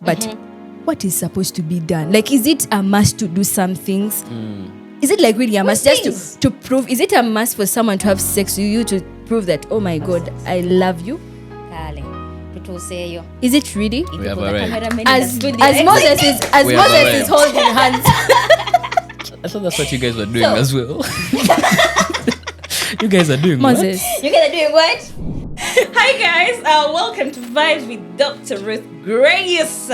but what is supposed to be done? Like, is it a must to do some things? Is it like really a must just to prove? Is it a must for someone to have sex with you to prove that, oh my God, I love you? Is it really? We have arrived. As Moses is holding hands. I thought that's what you guys were doing as well. You guys are doing Moses. what? You guys are doing what? Hi guys, welcome to Vibes with Dr. Ruth Grace.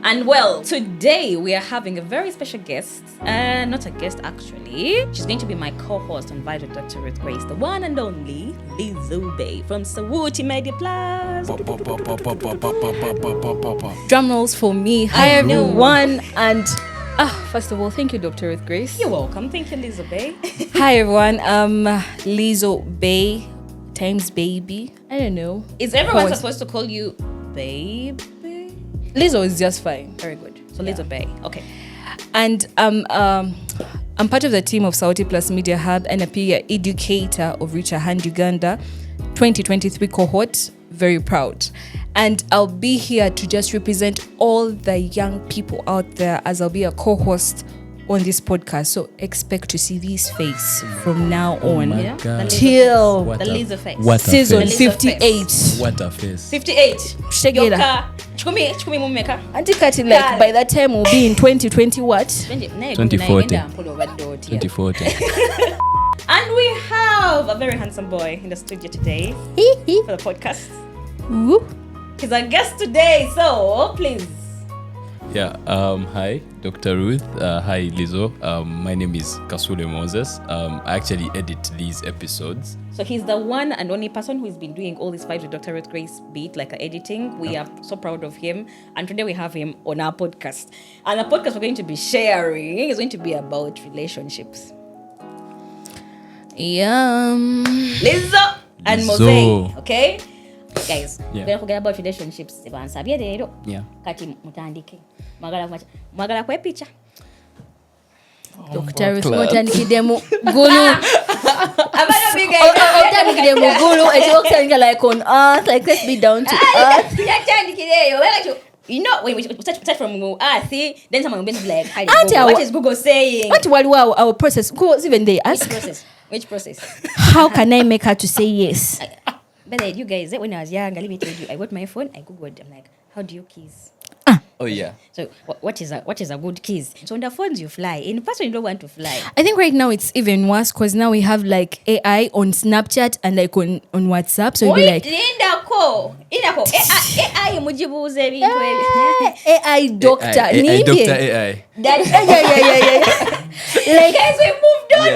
And well, today we are having a very special guest. Not a guest actually. She's going to be my co-host on Vibes with Dr. Ruth Grace, the one and only Lizzo Bay from Sawuti Media Plus. Drum rolls for me. Hi everyone, and first of all, thank you, Dr. Ruth Grace. You're welcome. Thank you, Lizzo Bay. Hi everyone. Lizzo Bay times baby. I don't know. Is everyone supposed to call you babe? Lizzo is just fine. Very good. So Lizzo Bay. Okay. And I'm part of the team of Sauti Plus Media Hub and a peer educator of Reach a Hand Uganda 2023 cohort. Very proud. And I'll be here to just represent all the young people out there as I'll be a co-host on this podcast. So expect to see this face from now on till the Lizzo face. Season 58. What a face. 58. Shegera. Chukumi mumeka. Antikati, like by that time we'll be in 2020 what? 2040. 2040. And we have a very handsome boy in the studio today for the podcast. Woo. He's our guest today, so please. Yeah, hi, Dr. Ruth. Hi, Lizzo. My name is Kasule Moses. I actually edit these episodes. So he's the one and only person who's been doing all these Vibes with Dr. Ruth Grace beat, like editing. We are so proud of him. And today we have him on our podcast. And the podcast we're going to be sharing is going to be about relationships. Lizzo and Mosaic, okay? Guys, we're going to forget about relationships. Yeah. Kati mutandike. Mwagala kwe picha. Dr. Ruth mutandikide mu gulu. Abana biga. Mutandikide mu gulu. Eti okutandika like on earth. Like let's be down to earth. You know, when we start from earth, then someone will be like, what is Google saying? What was our process? Because even they ask. Which process? How can I make her to say yes? But you guys, when I was young, let me tell you, I got my phone, I googled, I'm like, how do you kiss? Oh yeah. So what is a good kiss? So on the phones you fly. In person you don't want to fly. I think right now it's even worse because now we have like AI on Snapchat and like on WhatsApp. So you'll be like AI mujibuze bintu AI doctor. AI doctor AI. Yeah. Like guys, we moved on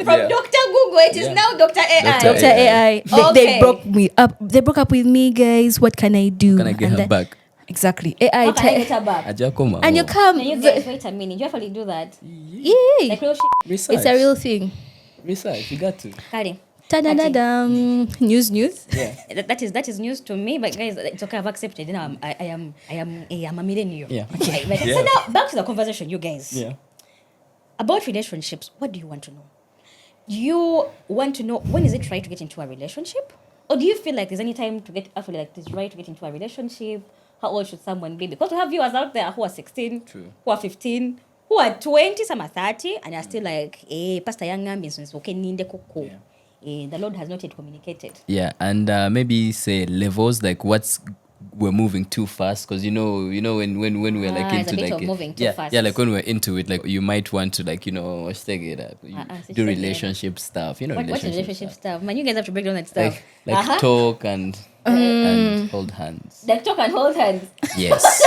from Dr. Google. It is now Dr. AI. Dr. AI. They broke me up. They broke up with me, guys. What can I do? Can I get her back? Exactly. AI. How can I get her back? And you come. You guys, wait a minute. You actually do that? Yeah. Like real Research. It's a real thing. Research. You got to. Kari. Ta-da-da-dam. News. Yeah. That is news to me, but guys, it's okay. I've accepted. You know, I am a millennial. Yeah. Okay. So now back to the conversation, you guys. Yeah. About relationships, what do you want to know? Do you want to know when is it right to get into a relationship? Or do you feel like there's any time to get actually like it's right to get into a relationship? How old should someone be? Because we have viewers out there who are 16, True. Who are 15, who are 20, some are 30, and are still like, Pastor Young is okay, ninde kuku. The Lord has not yet communicated. Yeah, and maybe say levels like we're moving too fast because you know when we're like into like moving too fast. Yeah, like when we're into it, like you might want to like take it up, do relationship stuff, What's relationship stuff? Man, you guys have to break down that stuff. Like talk and hold hands. Like talk and hold hands. Yes.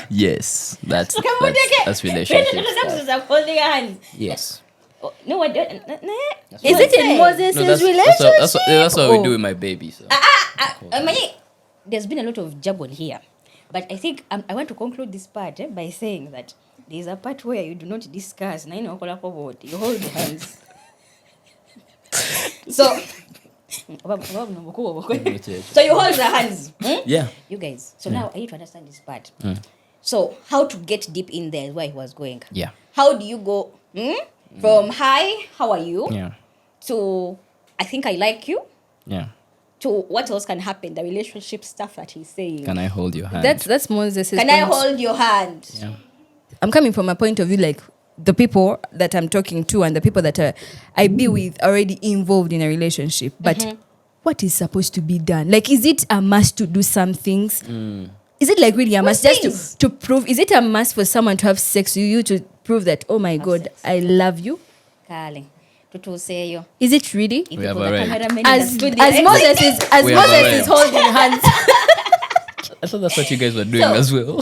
Yes, that's relationship stuff. Holding hands. Yes. No, what? Is it in Moses' relationship? That's what we do with my baby. So. There's been a lot of jabble here, but I think I want to conclude this part by saying that there's a part where you do not discuss. You hold hands. So you hold the hands. Yeah. You guys. So now I need to understand this part. So how to get deep in there is where he was going. Yeah. How do you go from hi, how are you? Yeah. To I think I like you. Yeah. to what else can happen, the relationship stuff that he's saying. Can I hold your hand? That's Moses' Can I point. hold your hand? Yeah. I'm coming from a point of view like the people that I'm talking to and the people that I be with already involved in a relationship. But what is supposed to be done? Like, is it a must to do some things? Is it like really a must things? just to prove? Is it a must for someone to have sex with you to prove that, oh my God, sex. I love you? Kale, tutuuseeyo. Is it really? If We have the arrived. cameraman As understood the Moses is We have Moses is arrived. holding hands. I thought that's what you guys were doing So- as well.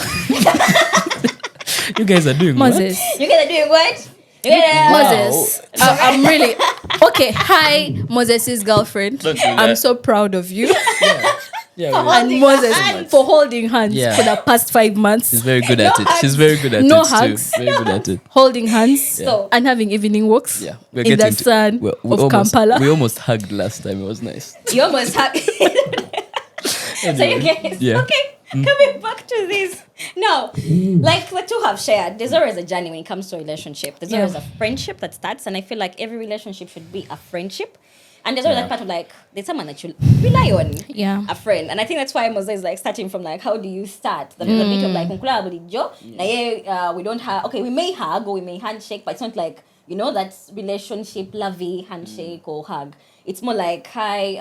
You guys are doing Moses. You guys are doing what? You guys are- Moses, I'm really okay. Hi, Moses' girlfriend. Don't do I'm that. so proud of you. what? Yeah, For we- holding And Moses hands. for holding hands Yeah. for the past 5 months. she's very good at No it. She's very good at No it hugs. too. Very good at it. Holding hands So- and having evening walks Yeah, we're in the getting to- sun we of almost, Kampala. We almost hugged last time. It was nice. You almost have. So you guys, Yeah. okay, coming back to this. Now, like the two have shared, there's always a journey when it comes to a relationship. There's Yeah. always a friendship that starts, and I feel like every relationship should be a friendship. And there's always Yeah. that part of like, there's someone that you rely on. Yeah. A friend. And I think that's why Moses is like starting from like, how do you start? There's a bit of like, "Nkula bulijjo." Na ye, we don't have, okay, we may hug or we may handshake, but it's not like, you know, that relationship, lovey handshake or hug. It's more like, hi,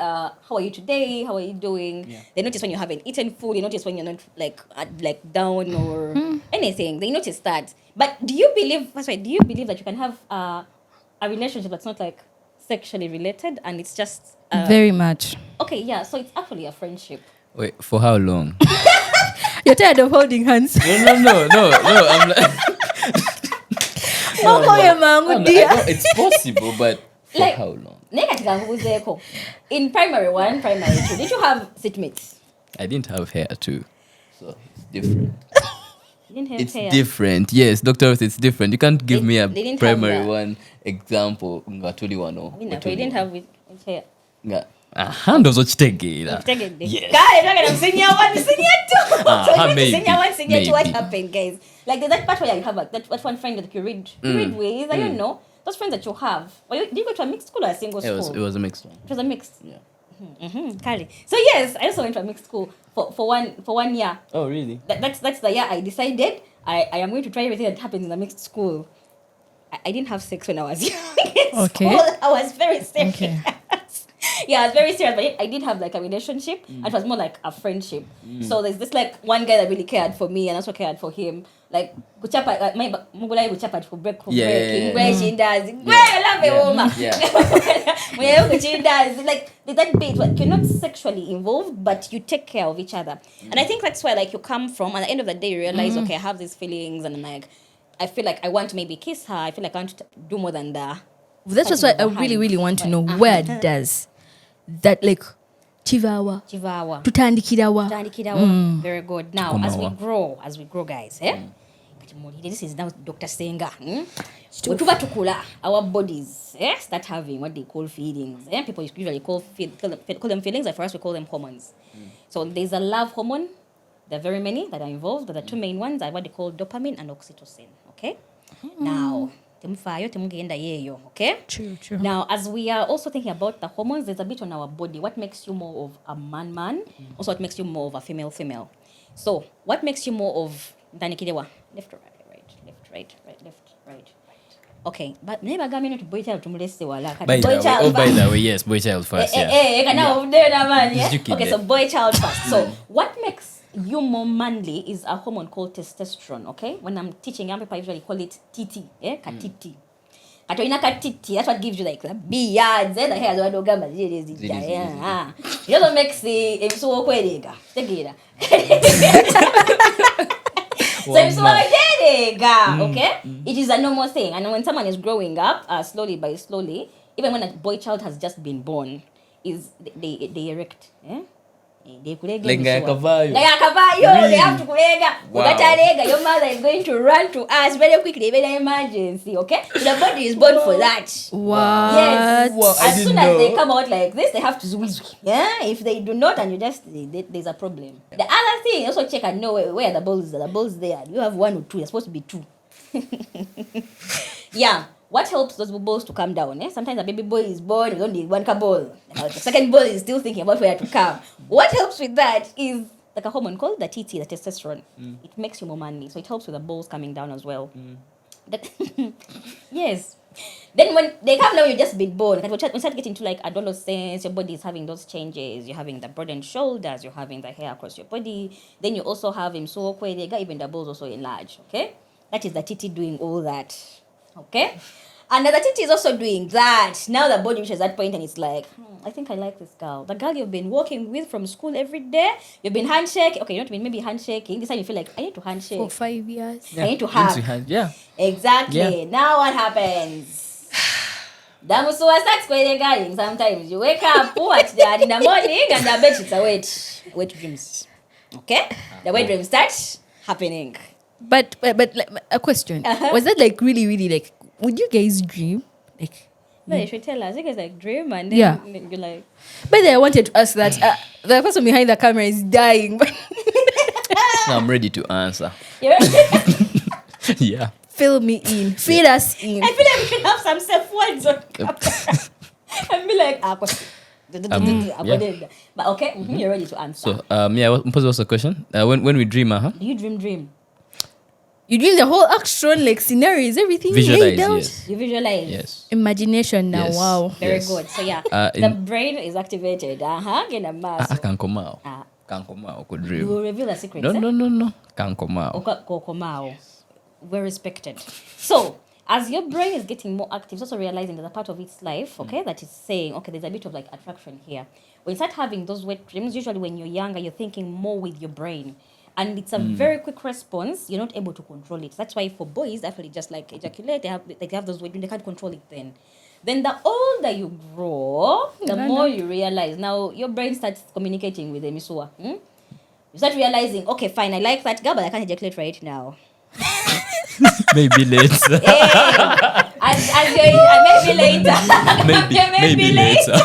how are you today? How are you doing? Yeah. They notice when you haven't eaten food. They notice when you're not like down or anything. They notice that. But do you believe? That's right. Do you believe that you can have a relationship that's not like sexually related and it's just Very much. okay? Yeah. So it's actually a friendship. Wait, for how long? You're tired of holding hands. No. I'm like, Oh, I dear. know it's possible, but for Like- how long? Nekatika nkubuzeeko. In primary 1, primary 2, did you have seatmates? I didn't have hair too, so it's different. You didn't have It's hair. different. Yes, Dr. Ruth, it's different. You can't give They- me a they didn't have primary that. one example. Nga tuli wano. You didn't have with hair. Nga. Aha, ndozo kitegeera. Tegedde. Yes. Guys, we're gonna senior 1, senior 2. So you maybe, senior 1, senior 2, what maybe. happened, guys? Like there's that part where you have like, that one friend that you read with. I don't know. Those friends that you have. Did you go to a mixed school or a single school? It was a mixed one. It was a mixed. Yeah. Kali. So yes, I also went to a mixed school for 1 year. Oh, really? That's the year I decided I am going to try everything that happens in a mixed school. I didn't have sex when I was young in Okay. school. I was very serious. Okay. Yeah, I was very serious, but I did have like a relationship. And it was more like a friendship. So there's this like one guy that really cared for me and also cared for him. Like kuchapa, my mugulai kuchapa for break for Yeah, breaking. yeah, yeah. Where she does, where I love a woman. Yeah. When she does, like there's that bit where you're not sexually involved, but you take care of each other. And I think that's where like you come from. And at the end of the day, you realize, okay, I have these feelings, and I'm like, I feel like I want to maybe kiss her. I feel like I want to do more than that. That's just why I really, really want to know where does that like chivawa Chivawa. tutandikirawa. Very good. Now, as we grow, guys, this is now Dr. Senga. Wetuba tukula, our bodies start having what they call feelings. People usually call them feelings, and for us we call them hormones. So there's a love hormone. There are very many that are involved, but the two main ones are what they call dopamine and oxytocin. Okay? Now, okay? True. Now, as we are also thinking about the hormones, there's a bit on our body. What makes you more of a man? Also, what makes you more of a female? So, what makes you more of Danikidewa? Left or right? Left, right. Okay, but never got me to boy child to molest wala. By the way, yes, boy child first. Yeah. Okay, so boy child first. So, what makes you more manly is a hormone called testosterone, okay? When I'm teaching young people, I usually call it TT, katiti. Katoina katiti, that's what gives you like the beards, the hairs, what do gamba, it also makes the so kwedega. Tegida. So it's okay? It is a normal thing. And when someone is growing up, slowly by slowly, even when a boy child has just been born, they erect. They Akavayo. They have to kulega. Wow. Your mother is going to run to us very quickly, very emergency, okay? So the body is born for that. What? Yes. Wow, I As didn't soon as they know. come out like this, they have to squeeze. Yeah. If they do not, and you just there's a problem. The other thing, also check and know where the balls are. The balls there. You have 1 or 2. You're supposed to be 2. Yeah. what helps those balls to come down? Sometimes a baby boy is born with only one ball. The second ball is still thinking about where to come. What helps with that is like a hormone called the TT, the testosterone. It makes you more manly, so it helps with the balls coming down as well. Yes. Then when they come down, you've just been born. When you start getting to like adolescence, your body is having those changes. You're having the broadened shoulders. You're having the hair across your body. Then you also have him so awkward. They got even the balls also enlarged. Okay, that is the TT doing all that. Okay, and the TT is also doing that. Now the body reaches that point and it's like, I think I like this girl. The girl you've been walking with from school every day. You've been handshaking. Okay, you know what I mean? Maybe handshaking. This time you feel like I need to handshake. For 5 years. I need to have. Exactly. Yeah. Now what happens? Damusua starts going. Sometimes you wake up, watch that in the morning, and I bet it's a wet dreams. Okay? The wet dreams start happening. But like, a question. Was that like really, really like, would you guys dream? Like, No, you should tell us. You guys like dream and then you're like. But then I wanted to ask that the person behind the camera is dying. No, I'm ready to answer. You're right. Yeah. Fill me in. Feed us in. I feel like we should have some safe words on camera. And be like, but okay, you're ready to answer. So, what's the question? When we dream, Do you dream? You dream the whole action, like scenarios, everything Visualize, laid out. yes. You visualize. Yes. Imagination now, Yes. wow. Very Yes. good. So yeah, In- the brain is activated. Get a mass. Can't come out. Ah. Can't come out. Could You dream. will reveal the secrets. No. Can't come out. Kokomao. We're respected. So, as your brain is getting more active, it's also realizing there's a part of its life, okay, that is saying, okay, there's a bit of like attraction here. When you start having those wet dreams, usually when you're younger, you're thinking more with your brain. And it's a very quick response. You're not able to control it. That's why for boys, actually just like ejaculate, they have those wet dreams, they can't control it then. Then the older you grow, the more you realize. Now, your brain starts communicating with the misua. You start realizing, okay, fine, I like that girl, but I can't ejaculate right now. Maybe later. Maybe later. maybe later.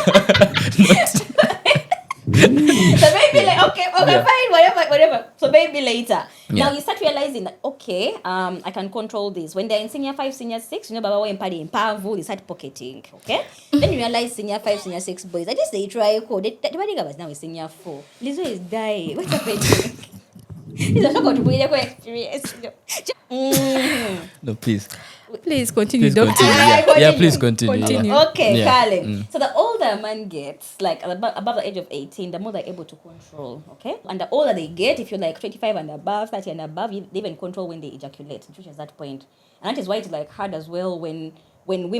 So maybe like okay, fine, whatever. So maybe later. Yeah. Now you start realizing that okay, I can control this. When they're in senior 5, senior 6, Baba and Paddy in Pavu, they start pocketing. Okay, then you realize senior 5, senior 6 boys. I just say try code. The body was now in senior 4. Lizzo is dying. What's happening? He's a shock to bring your experience. No, please. Please continue, Please doctor. continue. Yeah, please continue. Continue. Yeah. Okay, Yeah. Carlin. So the older a man gets, like above the age of 18, the more they're able to control, okay? And the older they get, if you're like 25 and above, 30 and above, they even control when they ejaculate, which is that point. And that is why it's like hard as well when when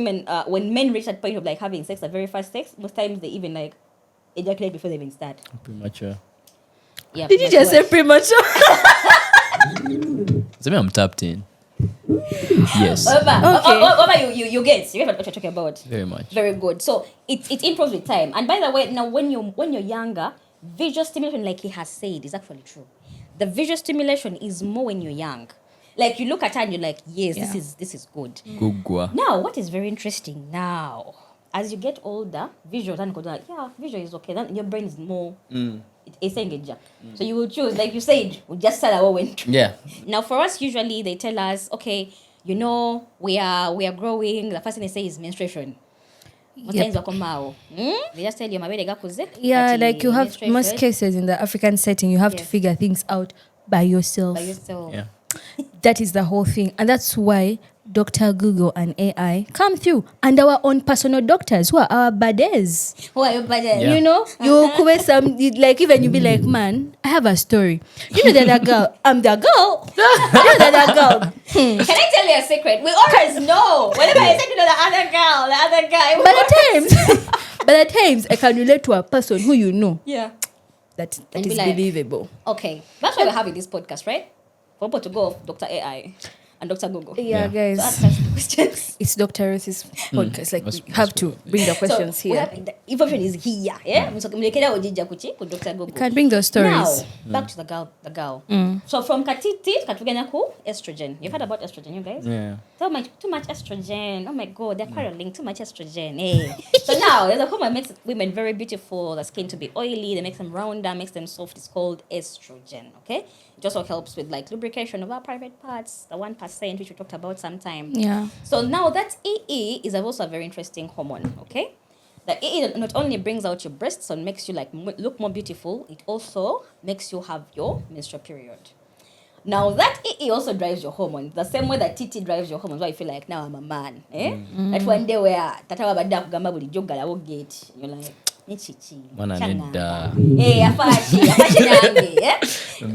men reach that point of like having sex, at very fast sex, most times they even like ejaculate before they even start. Premature. Yeah. Did you just say premature? So I'm tapped in. Yes. Whatever you get, you get what you're talking about. Very much. Very good. So it improves with time. And by the way, now when you're younger, visual stimulation, like he has said, is actually true. The visual stimulation is more when you're young. Like you look at her and you're like, yes, Yeah. this is good. Gugwa. Now, what is very interesting now, as you get older, visual and like, yeah, visual is okay. Then your brain is more it's engaged. So you will choose, like you said, we just said our when. Yeah. Now for us, usually they tell us, okay, we are growing. The first thing they say is menstruation. Yep. They just tell you mabele gakuze. Yeah, ati like you have most menstruation cases in the African setting, you have to Yes. figure things out by yourself. by yourself. Yeah. That is the whole thing. And that's why Dr. Google and AI come through. And our own personal doctors who are our baddies. Who are you by Yeah. You know, you could some, like even you be like, man, I have a story. You know that girl, I'm the girl. You know that girl. Can I tell you a secret? We always know. Whenever I say to the other guy. By the times, I can relate to a person who you know. Yeah. That And is be like, believable. Okay. That's why we're having this podcast, right? For people to go off Dr. AI and Dr. Google. Yeah, Yeah. guys. So ask us questions. It's Dr. Ruth's podcast. Like, That's- we have to bring the questions so here. The information is here. Yeah. Mlekela ojija kuchi ku Dr. Google. Can bring those stories. Now, back to the girl. So from katiti, katuganya ku estrogen. You've heard about estrogen, you guys? Yeah. Too much estrogen. Oh my God, they're quarreling. Too much estrogen. Hey. So now, there's a hormone that makes women very beautiful. The skin to be oily. They make them rounder, makes them soft. It's called estrogen. Okay. It also helps with like lubrication of our private parts, the 1%, which we talked about sometime. Yeah. Yeah. So now that EE is also a very interesting hormone, okay? The EE not only brings out your breasts and makes you like look more beautiful, it also makes you have your menstrual period. Now that EE also drives your hormones, the same way that TT drives your hormones, why you feel like now I'm a man. That one day where tata wabadda kugamba buli jogalawo gate, you're like, nichichi. Mwana nedda. Afachi nange.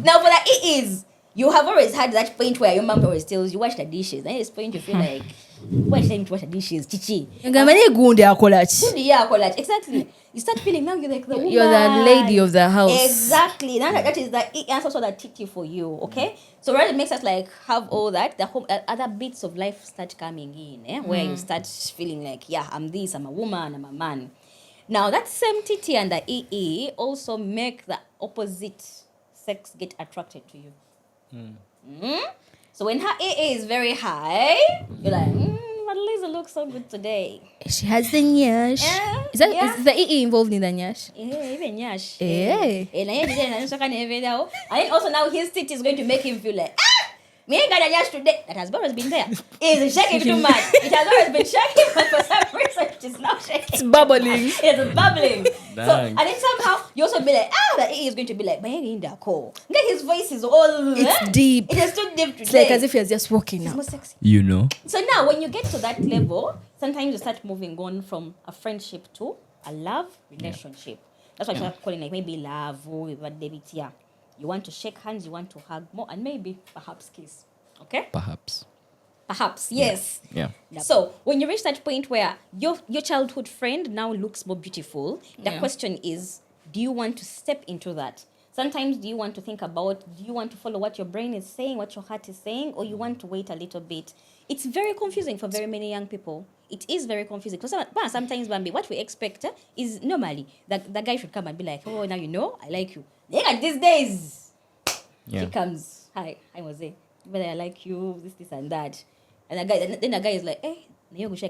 Now for the EEs, you have always had that point where your mom always tells you wash the dishes. And at this point you feel like, why should I need to wash the dishes? Chichi. Exactly. You start feeling now you're like the woman. You're the lady of the house. Exactly. Now that is the answer also the TT for you. Okay. So right, it makes us like have all that. The whole other bits of life start coming in, where you start feeling like, yeah, I'm this, I'm a woman, I'm a man. Now that same TT and the EE also make the opposite sex get attracted to you. So when her EE is very high, you're like, but Lisa looks so good today. She has the nyash. Is the EE involved in the nyash? Yeah, even Yash. Hey. And then also now his tit is going to make him feel like, me ain't got a Yash today. That has always been there. It's shaking too much. It has always been shaking, but for some reason it is now shaking. It's bubbling. It's bubbling. So, Dang. and then somehow you also be like, the EE is going to be like, my in the call. Get his voice is all. It's deep. It is too deep today. It's like as if you're just walking It's now. more sexy. You know. So now, when you get to that level, sometimes you start moving on from a friendship to a love relationship. That's why you start calling like maybe love or David. Yeah, you want to shake hands, you want to hug more, and maybe perhaps kiss. Okay, Perhaps. perhaps yes. Yeah. So when you reach that point where your childhood friend now looks more beautiful, the question is, do you want to step into that? Sometimes do you want to think about, do you want to follow what your brain is saying, what your heart is saying, or you want to wait a little bit? It's very confusing for very many young people. It is very confusing. Because sometimes, Bambi, what we expect is normally that the guy should come and be like, oh, now you know, I like you. Yeah, these days, Yeah. he comes, hi, Mose, whether I like you, this and that. And then the guy is like, no, that's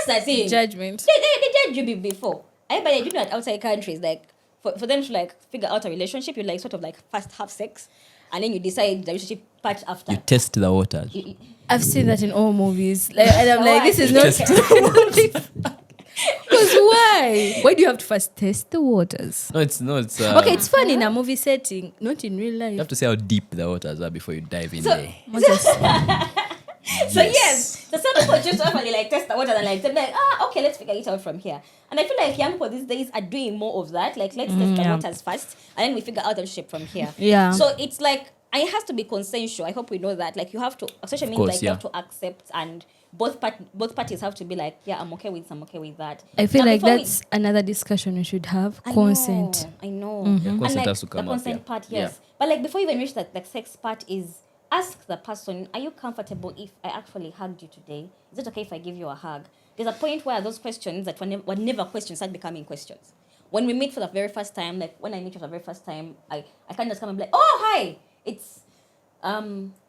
the thing. Judgment. They judge you before. But I do know that outside countries, like for them to like figure out a relationship, you like sort of like first have sex, and then you decide the relationship part after. You test the waters. I've seen that in all movies. Like, and I'm like, this is not Just- because why? Why do you have to first test the waters? No, it's Okay, it's fun in a movie setting, not in real you have life. to see how deep the waters are before you dive in So- there. So yes, so some people just normally like test the water and like they're like, okay, let's figure it out from here. And I feel like young people these days are doing more of that. Like let's test the waters first, and then we figure out the relationship from here. Yeah. So it's like it has to be consensual. I hope we know that. Like you have to, especially means course, like you yeah. have to accept, and both parties have to be like, yeah, I'm okay with this, I'm okay with that. I feel Now, like before that's another discussion we should have. I Consent. know, I know. Yeah, And consent like has to come the up, consent yeah. part, yes. But like before you even reach that like sex part is ask the person, are you comfortable if I actually hugged you today? Is it okay if I give you a hug? There's a point where those questions that were never questions start becoming questions. When we meet for the very first time, like when I meet you for the very first time, I can't just come and be like, oh hi, it's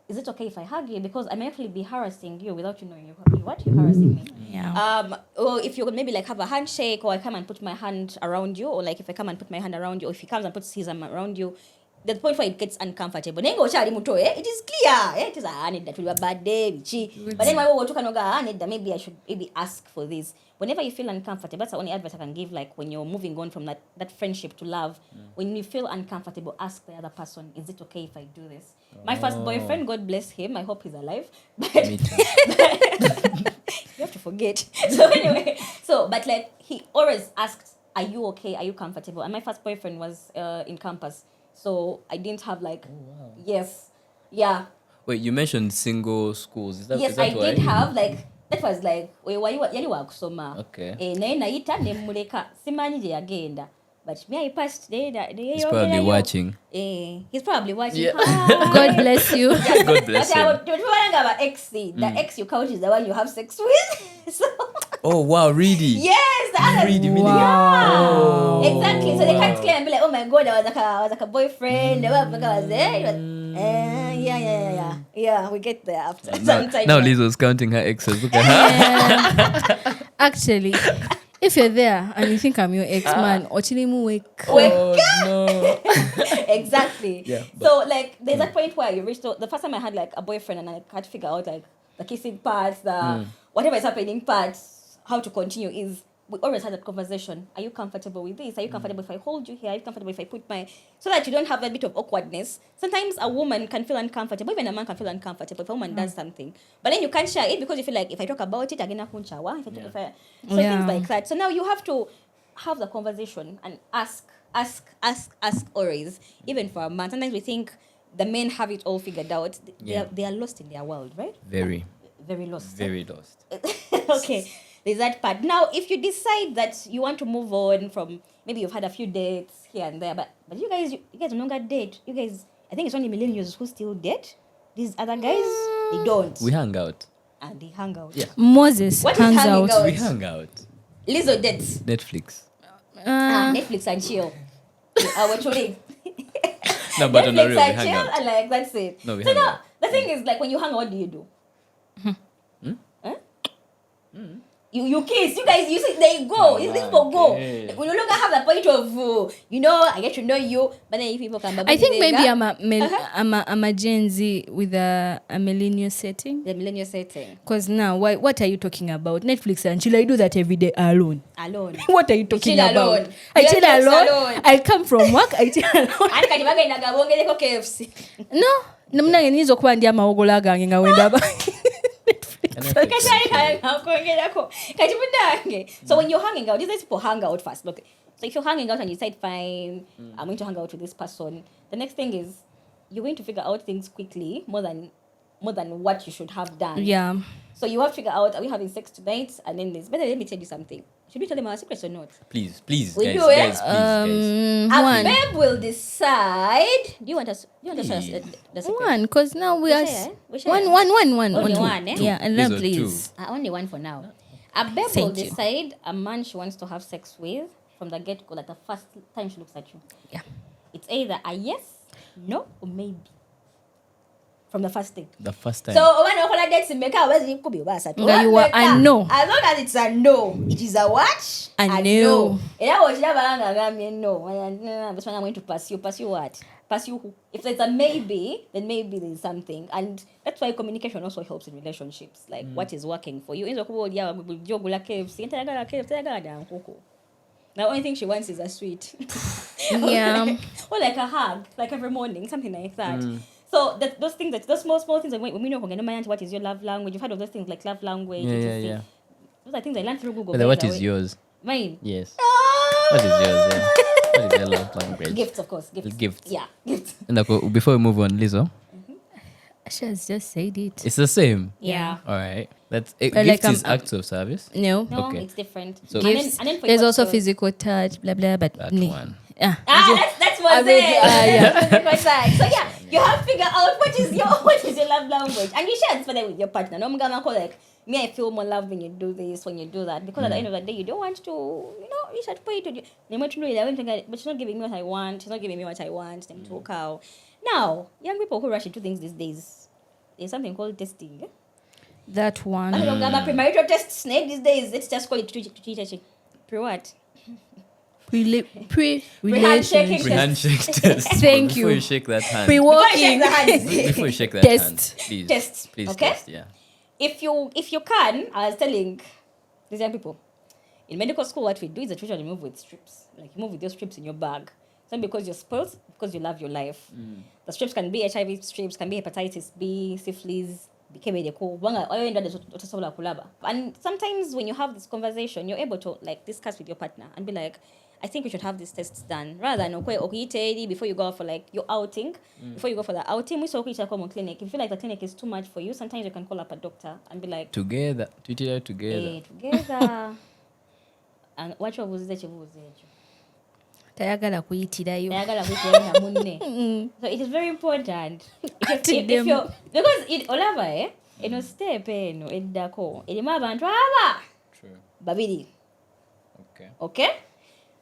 is it okay if I hug you? Because I may actually be harassing you without you knowing what you're harassing me. Yeah. Or if you could maybe like have a handshake, or I come and put my hand around you, or like if I come and put my hand around you, or if he comes and puts his arm around you, the point where it gets uncomfortable. It is clear. It is I need that will be a bad day. But then I need that maybe I should maybe ask for this. Whenever you feel uncomfortable, that's the only advice I can give. Like when you're moving on from that friendship to love, when you feel uncomfortable, ask the other person, is it okay if I do this? My first boyfriend, God bless him, I hope he's alive. But Me too. you have to forget. So anyway, but like he always asked, are you okay? Are you comfortable? And my first boyfriend was in campus. So I didn't have like, yes, yeah. Wait, you mentioned single schools. Is that, Yes, is that I why? did have like, that was like, yali wa kusoma. Okay. Naye nayita ne muleka, simanyi gye yagenda. But me I passed there. He's probably watching. He's probably watching. Yeah. Ah. God bless you. God bless him. The ex you count is the one you have sex with. So, Oh wow, really? yes, the other. Really, really? Wow. Yeah, exactly. So they can't claim and be like, oh my god, I was like a boyfriend. The one was there. Yeah. We get there after some time. Now Liz was counting her exes. Look at her. Actually, If you're there and you think I'm your ex-man, ochilimu wake. Oh no. Exactly. Yeah, So like there's that point where you reach the first time I had like a boyfriend and I had to figure out like the kissing parts, the whatever is happening parts, how to continue is we always had that conversation. Are you comfortable with this? Are you comfortable if I hold you here? Are you comfortable if I put my so that you don't have that bit of awkwardness? Sometimes a woman can feel uncomfortable, even a man can feel uncomfortable if a woman does something. But then you can't share it because you feel like if I talk about it, again, so things like that. So now you have to have the conversation and ask always, even for a man. Sometimes we think the men have it all figured out. They are lost in their world, right? Very lost. Very lost. Okay, there's that part. Now, if you decide that you want to move on from maybe you've had a few dates here and there, but you guys no longer date. You guys, I think it's only millennials who still date. These other guys, they don't. We hang out. And they hang out. Yeah. Moses What is hangs hanging out. out? We hang out. Lizzo dates. Netflix. Netflix and chill. We're chilling. No, but on the Netflix real, we and hang chill, out. and like that's it. No, we so hang now out. the thing is like when you hang out, what do you do? You kiss. You guys, you see, they go. These people go. Okay. We no longer have the point of, I get to know you, but then if people come back. I think maybe I'm a Gen Z with a millennial setting. the millennial setting. Because now, what are you talking about? Netflix and chill. I do that every day alone. Alone. What are you talking chill about? alone. I You chill Netflix alone. alone. I come from work. I chill alone. And katibaga inagabongeleko KFC. No, namnange nizo kuba ndi amawogola gange nga wenda ba. So when you're hanging out, these people hang out first. Look, so if you're hanging out and you decide, fine, I'm going to hang out with this person, the next thing is you're going to figure out things quickly more than what you should have done. Yeah. So you have to figure out, are we having sex tonight? And then this. But let me tell you something. Should we tell them our secrets or not? Please, We guys, do it. guys, please, guys. A One. babe will decide. Do you want us? Do you want to share the secret? One, because now we are share? We share? one. Only Only one, eh? Yeah, and These then are please. Only one for now. A babe will Thank you. decide a man she wants to have sex with from the get-go, like the first time she looks at you. Yeah. It's either a yes, no, or maybe. From the first date. The first time. So when you dates in Mecca, it could be worse. Now you are a no. As long as it's a no, it is a what? A no. And I was never no. But when I'm going to pursue what? Pursue who? If there's a maybe, then maybe there's something. And that's why communication also helps in relationships. Like what is working for you. The only thing she wants is a sweet. Yeah. Or like a hug, like every morning, something like that. So those small things, when we know what is your love language, you've heard of those things like love language. Yeah. Those are things I learned through Google. But by what the is way. yours? Mine? Yes. What is yours? Yeah. What is your love language? Gifts, of course. Gifts. Yeah, gifts. And before we move on, Lizzo, She has just said it. it's the same. Yeah. All right. That's Like, gifts is acts of service. No. No, Okay. it's different. So- Gifts. And then for There's you, also what's yours? physical touch, blah blah. But That nee. one. Yeah. That's what's it. So yeah, you have to figure out what is your love language, and you share this with your partner. No, I'm gonna call like me. I feel more love when you do this, when you do that, because at the end of the day, you don't want to, you should put it to. They want to know but she's not giving me what I want. She's not giving me what I want. Them to cow. Now, young people who rush into things these days, there's something called testing. That one. I don't know about premarital test snake these days. Let's just call it pre what? Pre-relationship. Pre-handshake test. Thank Before you. you shake that hand. Pre-walking. Before you shake that Test. hand, please. Test, Please okay? test, yeah. If you can, I was telling these young people, in medical school, what we do is that we usually move with strips. Like you move with your strips in your bag. It's not because you're spoiled, because you love your life. The strips can be HIV strips, can be hepatitis B, syphilis, and sometimes when you have this conversation, you're able to like discuss with your partner and be like, I think we should have these tests done rather than before you go for like your outing. Before you go for the outing, we saw come clinic. If you feel like the clinic is too much for you, sometimes you can call up a doctor and be like, Together. Together. together. And what was that? Tayagala kuyitirayo. So it is very important. If you're, because it olava eno step eno eddako erimu abantu aba True. babiri. Okay?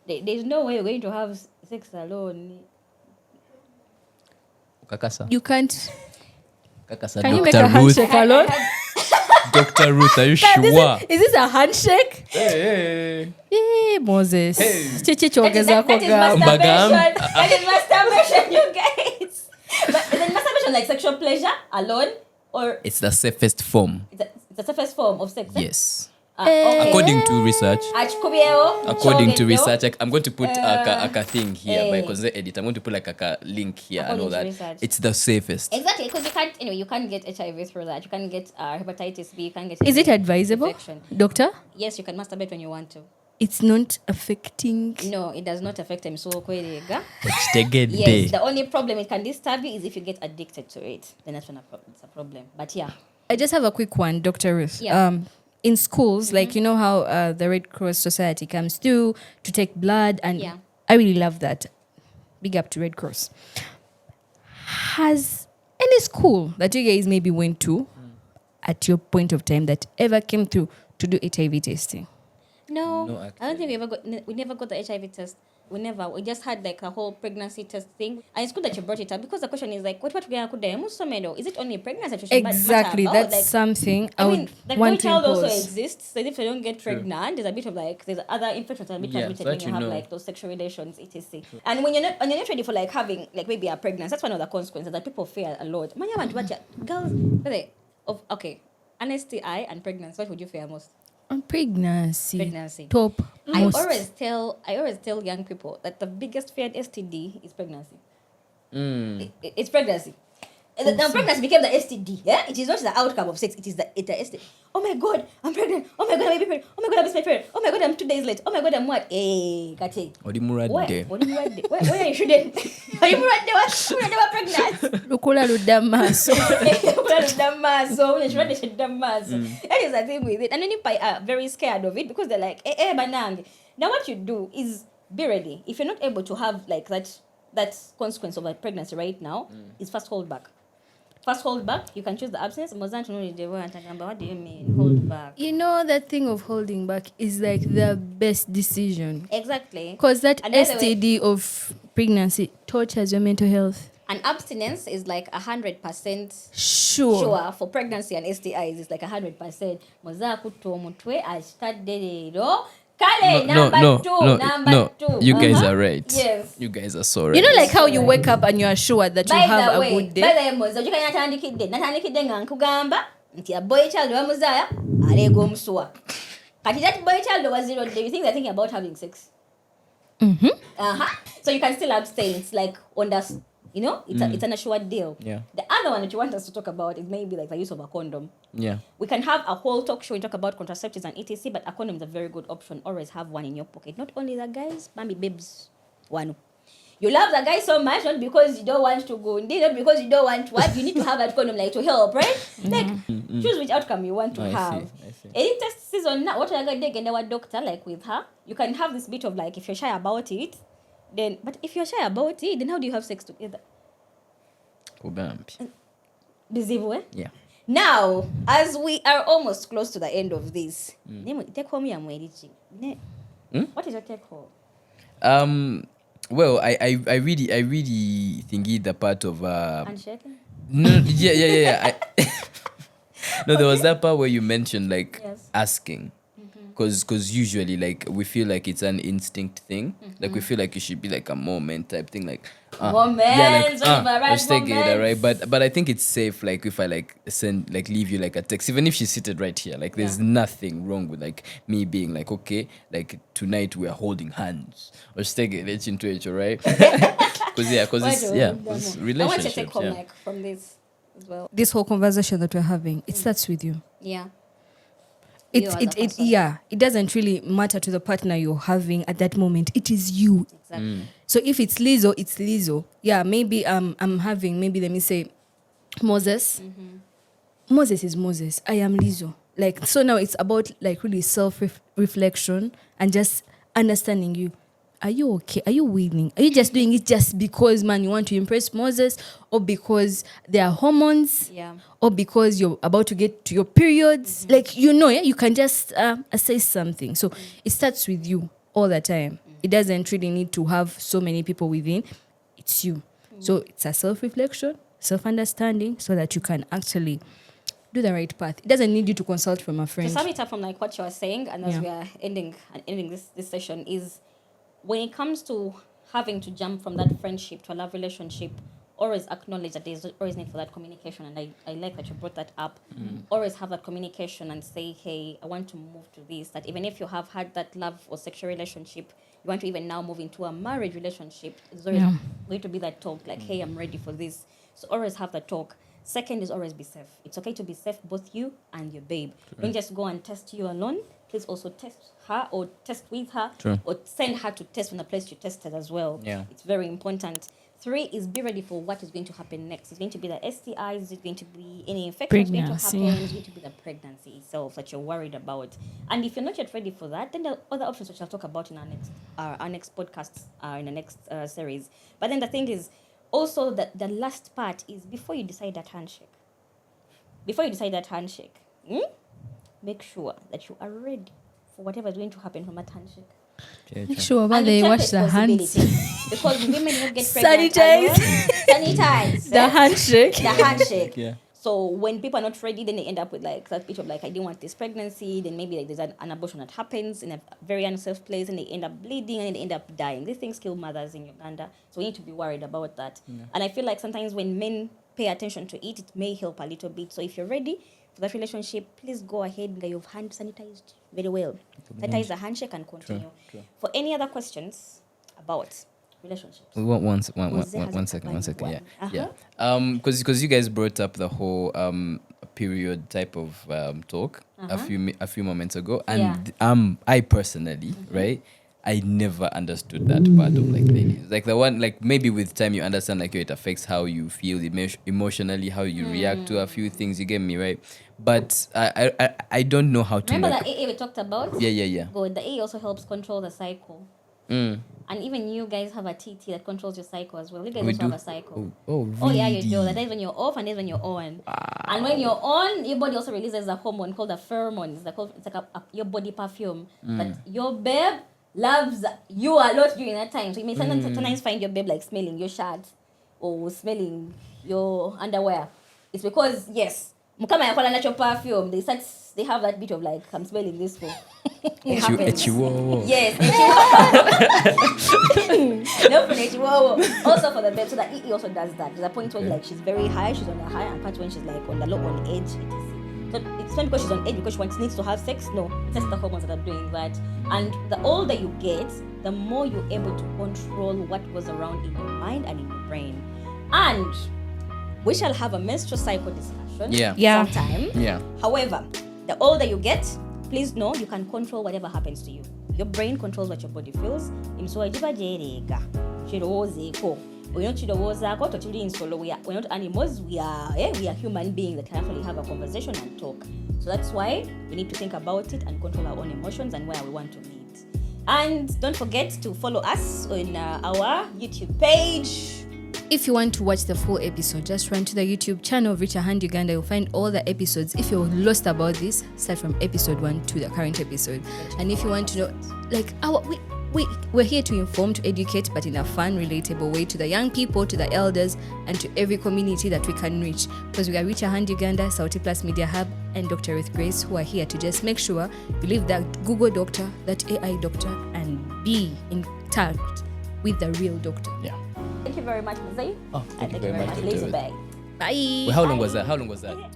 There's no way you're going to have sex alone. Kakasa. You can't. Kakasa. Can you make a Dr. Ruth. handshake alone? Dr. Ruth, are you Is this a handshake? Hey. Hey, Moses. Hey. Chichi That chongeza is masturbation. Magam. That is masturbation, you guys. But is masturbation like sexual pleasure alone, or It's the safest form. it's the safest form of sex? Yes. Okay. According to research. According to research, I'm going to put a thing here because the edit. I'm going to put like a link here and all According to that. research. It's the safest. Exactly, because you can't get HIV through that. You can't get hepatitis B. You can't get. Is it any advisable, infection. doctor? Yes, you can masturbate when you want to. It's not affecting. No, it does not affect him. So kweliga. Yes. Yes, the only problem it can disturb you is if you get addicted to it. Then that's when it's a problem. But yeah. I just have a quick one, Dr. Ruth. Yeah. In schools, like, you know how the Red Cross Society comes through to take blood, and Yeah. I really love that. Big up to Red Cross. Has any school that you guys maybe went to at your point of time that ever came through to do HIV testing? No, No, I don't think we never got the HIV test. We just had like a whole pregnancy test thing. And it's good that you brought it up because the question is like, what we could do? Is it only pregnancy? Exactly. That's like, something I I would mean, the want boy to child also impose. exists. So if you don't get pregnant, there's a bit of like there's other infections that are a bit Yeah, transmitted that when you you have know. like those sexual relations, etc. And when you're not ready for like having like maybe a pregnancy, that's one of the consequences that people fear a lot. Man, you want to watch girls okay. An STI and pregnancy, what would you fear most? On pregnancy. Pregnancy. Top. I most. always tell young people that the biggest feared STD is pregnancy. It's pregnancy. Now pregnancy became the STD. Yeah, it is not the outcome of sex. It is the STD. Oh my God, I'm pregnant. Oh my God, I may be pregnant. Oh my God, I missed my period. Oh my God, I'm 2 days late. Oh my God, I'm what? Hey, Kate. Where are you shouldn't? Are you pregnant? They were pregnant. Lukula ludamaso. That is the thing with it. And then people are very scared of it because they're like, banang. Now what you do is be ready. If you're not able to have like that consequence of a pregnancy right now, is first hold back. First hold back, you can choose the abstinence. What do you mean? Hold back. You know, that thing of holding back is like the best decision. Exactly. Because that And by the way- STD of pregnancy tortures your mental health. And abstinence is like 100% Sure. sure for pregnancy and STIs. It's like 100%. Mozakuto mutwe ashtade lero. Kale, number two. You guys are right. Yes. You guys are so right. You know, like how you wake up and you are sure that you have a good day. By the way, Moza, ujukanya natandikidde nga nkugamba nti a boy child wa Muzaya alega omuswa. Kati that boy child was 0 day. You think they're thinking about having sex? So you can still abstain. It's like on the, it's an assured deal. Yeah. The other one that you want us to talk about is maybe like the use of a condom. Yeah. We can have a whole talk show and talk about contraceptives and etc. But a condom is a very good option. Always have one in your pocket. Not only the guys, mommy babes, one. You love the guy so much, not because you don't want to go, indeed, not because you don't want what. You need to have that condom like to help, right? Like choose which outcome you want to have. I see. Any test season now, what I got dig and our doctor like with her, you can have this bit of like if you're shy about it, then but if you're shy about it, then how do you have sex together? Visible, eh? Yeah. Now, as we are almost close to the end of this, take home your What is your take home? Well, I really think the part of Handshaking? no, yeah. No, there was that part where you mentioned like Yes. asking, because usually like we feel like it's an instinct thing, like we feel like you should be like a moment type thing, like Moments, let's take it, moments. right? But I think it's safe, like if I like leave you like a text, even if she's seated right here, like there's nothing wrong with like me being like, okay, like tonight we are holding hands, or just take it, let's into it, right? Because I want it's to relationships. take home like from this as well. This whole conversation that we're having, it starts with you. Yeah. You as a person. It doesn't really matter to the partner you're having at that moment. It is you. Exactly. So if it's Lizzo, it's Lizzo. Yeah, maybe I'm having, maybe let me say Moses. Moses is Moses. I am Lizzo. Like, so now it's about like really self-reflection and just understanding you. Are you okay? Are you winning? Are you just doing it just because, man, you want to impress Moses, or because there are hormones? Yeah. Or because you're about to get to your periods? Like, you can just say something. So it starts with you all the time. It doesn't really need to have so many people within. It's you. So it's a self-reflection, self-understanding, so that you can actually do the right path. It doesn't need you to consult from a friend. To sum it up from like what you were saying, and as Yeah. we are ending this session, is when it comes to having to jump from that friendship to a love relationship, always acknowledge that there's always need for that communication. And I like that you brought that up. Always have that communication and say, hey, I want to move to this. That even if you have had that love or sexual relationship, you want to even now move into a marriage relationship, there's always going to be that talk like, hey, I'm ready for this. So always have that talk. Second is always be safe. It's okay to be safe, both you and your babe. Don't just go and test you alone. Please also test her or test with her. True. Or send her to test from the place you tested as well. Yeah. It's very important. 3 is be ready for what is going to happen next. It's going to be the STIs, is it going to be any infections going to Pregnancy. happen, it's going to be the pregnancy itself that you're worried about. And if you're not yet ready for that, then the other options which I'll talk about in our next podcast, in the next series. But then the thing is, also that the last part is before you decide that handshake. Make sure that you are ready for whatever is going to happen from that handshake. Make sure And they take wash the hands. responsibility. Because women don't get pregnant. Sanitize. Sanitize. The handshake. The handshake. Yeah. So when people are not ready, then they end up with like that bit of like, I didn't want this pregnancy. Then maybe like there's an abortion that happens in a very unsafe place, and they end up bleeding and they end up dying. These things kill mothers in Uganda. So we need to be worried about that. And I feel like sometimes when men pay attention to it, it may help a little bit. So if you're ready for that relationship, please go ahead and get your hand sanitized very well. Sanitize the handshake and continue. True. For any other questions about relationships. One Jose second. has a Yeah. one. Yeah. Because you guys brought up the whole period type of talk a few moments ago, and I personally, right, I never understood that part of like ladies. Like the one, like maybe with time you understand like it affects how you feel emotionally, how you react to a few things. You get me, right? But I don't know how to. Remember like, that AA we talked about? Yeah. Good. The AA also helps control the cycle. And even you guys have a TT that controls your cycle as well. You guys We also do. have a cycle. Oh, really? Oh yeah, you do. That is when you're off and that is when you're on. And when you're on, your body also releases a hormone called the pheromones. It's like your body perfume. But your babe loves you a lot during that time. So you may sometimes find your babe like smelling your shirt or smelling your underwear. It's because yes, mukama yakola natural perfume. They have that bit of like, I'm smelling this for. It happens. Yes, also for the babe, so that EE also does that. There's a point when like she's very high, she's on the high, and part when she's like on the low, on edge. So it's not because she's on edge because she needs to have sex. No, it's just the hormones that are doing that. And the older you get, the more you're able to control what goes around in your mind and in your brain. And we shall have a menstrual cycle discussion sometime. Yeah. However, the older you get, please know you can control whatever happens to you. Your brain controls what your body feels. We're not animals, we are human beings that can actually have a conversation and talk. So that's why we need to think about it and control our own emotions and where we want to lead. And don't forget to follow us on our YouTube page. If you want to watch the full episode, just run to the YouTube channel of Reach a Hand Uganda. You'll find all the episodes. If you're lost about this, start from episode 1 to the current episode. And if you want to know, like, we're here to inform, to educate, but in a fun, relatable way to the young people, to the elders, and to every community that we can reach. Because we are Reach a Hand Uganda, Sauti Plus Media Hub, and Dr. Ruth Grace, who are here to just make sure you leave that Google doctor, that AI doctor, and be in touch with the real doctor. Yeah. Thank you very much, Mzee. Oh, thank you very much, Lazy David. bye. Bye. Well, how long was that?